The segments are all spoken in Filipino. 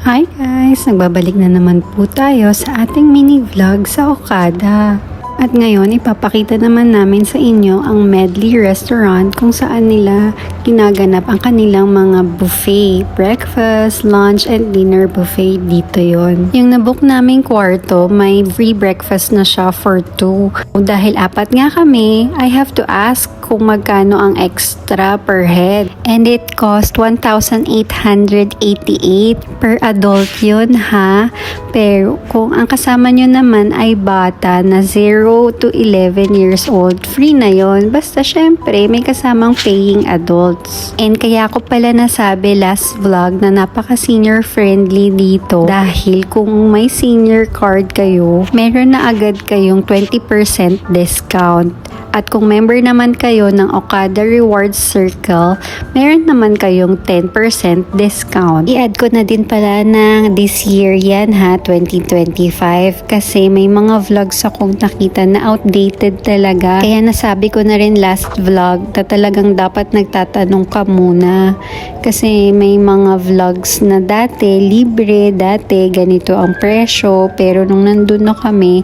Hi guys! Nagbabalik na naman po tayo sa ating mini vlog sa Okada. At ngayon, ipapakita naman namin sa inyo ang Medley Restaurant kung saan nila ginaganap ang kanilang mga buffet. Breakfast, lunch, and dinner buffet dito yon. Yung nabook naming kwarto, may free breakfast na siya for 2. Dahil 4 nga kami, I have to ask kung magkano ang extra per head. And it cost 1,888 per adult yun ha. Pero kung ang kasama nyo naman ay bata na 0 to 11 years old, free na yon. Basta syempre may kasamang paying adults. And kaya ko pala nasabi last vlog na napaka senior friendly dito dahil kung may senior card kayo, meron na agad kayong 20% discount. At kung member naman kayo ng Okada Rewards Circle, meron naman kayong 10% discount. I-add ko na din pala ng this year yan ha, 2025. Kasi may mga vlogs akong nakita na outdated talaga. Kaya nasabi ko na rin last vlog na talagang dapat nagtatanong ka muna. Kasi may mga vlogs na dati, libre, dati ganito ang presyo. Pero nung nandun na kami,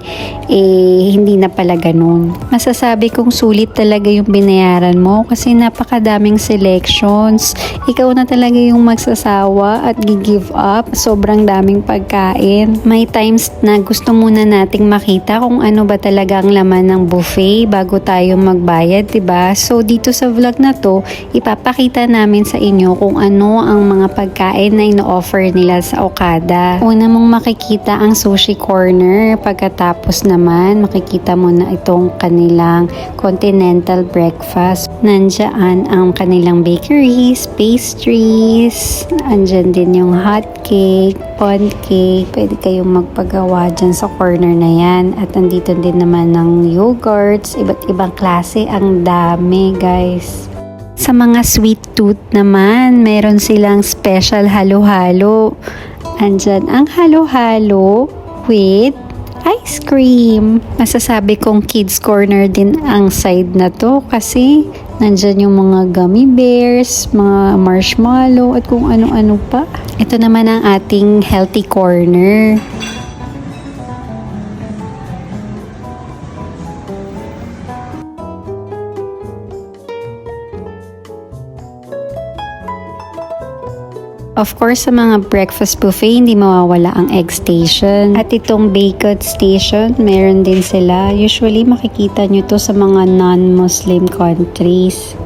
hindi na pala ganun. Masasabi kung sulit talaga yung binayaran mo kasi napakadaming selections. Ikaw na talaga yung magsasawa at gi-give up. Sobrang daming pagkain. May times na gusto muna nating makita kung ano ba talaga ang laman ng buffet bago tayo magbayad, diba? So dito sa vlog na to, ipapakita namin sa inyo kung ano ang mga pagkain na ino-offer nila sa Okada. Una mong makikita ang sushi corner. Pagkatapos naman, makikita mo na itong kanilang continental breakfast. Nandiyan ang kanilang bakeries, pastries, andyan din yung hot cake, pond cake. Pwede kayong magpagawa dyan sa corner na yan. At nandito din naman ng yogurts, iba't ibang klase. Ang dami guys. Sa mga sweet tooth naman, meron silang special halo-halo. Andyan ang halo-halo with ice cream. Masasabi kong kids corner din ang side na to kasi nandyan yung mga gummy bears, mga marshmallow at kung ano-ano pa. Ito naman ang ating healthy corner. Of course, sa mga breakfast buffet, hindi mawawala ang egg station. At itong bacon station, meron din sila. Usually, makikita nyo to sa mga non-Muslim countries.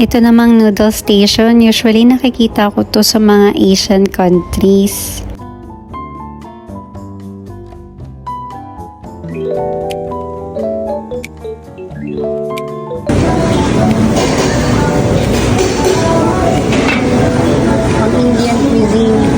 Ito namang noodle station, usually nakikita ko to sa mga Asian countries. Ang Indian cuisine.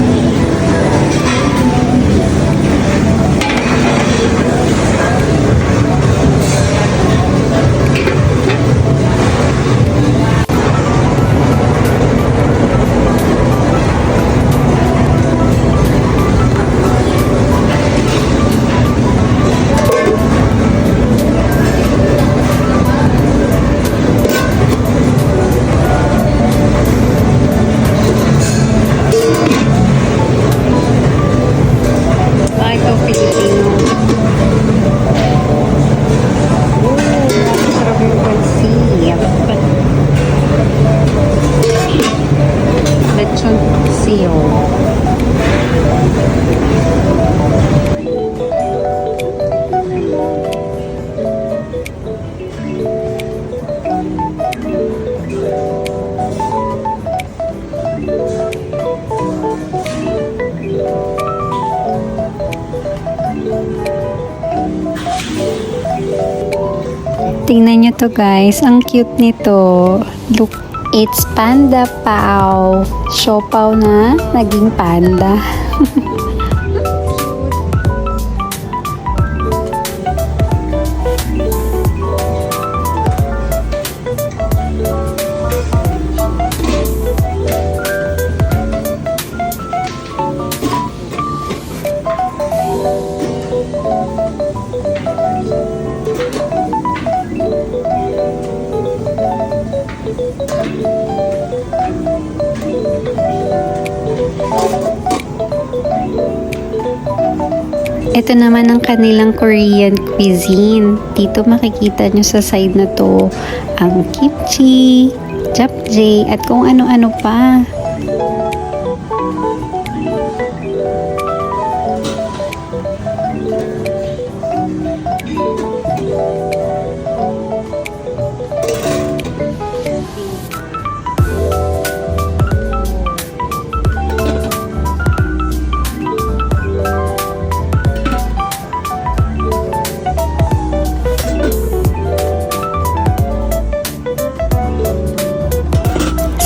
Tingnan nyo to guys, ang cute nito. Look, it's panda pao. Siopaw na naging panda. Ito naman ang kanilang Korean cuisine. Dito makikita nyo sa side na to ang kimchi, japchae, at kung ano-ano pa.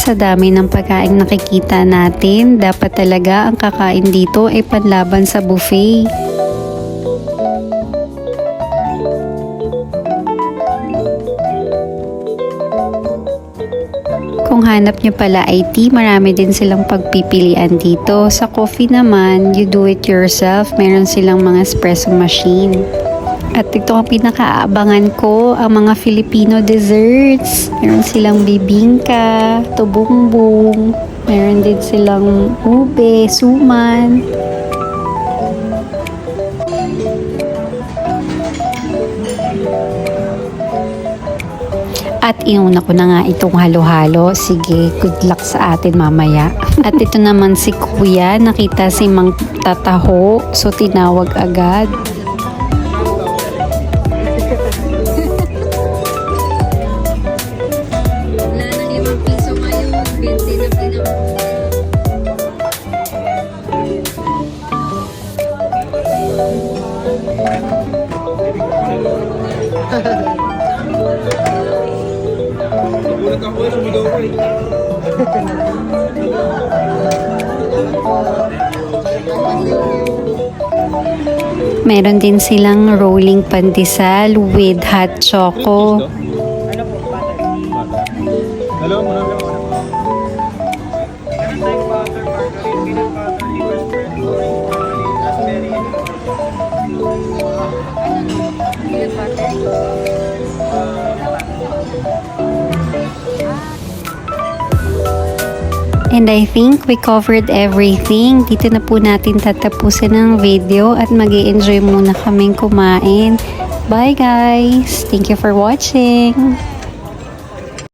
Sa dami ng pagkain nakikita natin, dapat talaga ang kakain dito ay panlaban sa buffet. Kung hanap nyo pala ay tea, marami din silang pagpipilian dito. Sa coffee naman, you do it yourself. Meron silang mga espresso machine. At ito ang pinakaabangan ko, ang mga Filipino desserts. Meron silang bibingka, tubumbong, meron din silang ube, suman. At inuna ko na nga itong halo-halo. Sige, good luck sa atin mamaya. At ito naman si Kuya, nakita si Mang Tataho, so tinawag agad. Meron din silang rolling pandesal with hot choco. Hello, And I think we covered everything. Dito na po natin tatapusin ang video at mag-i-enjoy muna kaming kumain. Bye guys! Thank you for watching!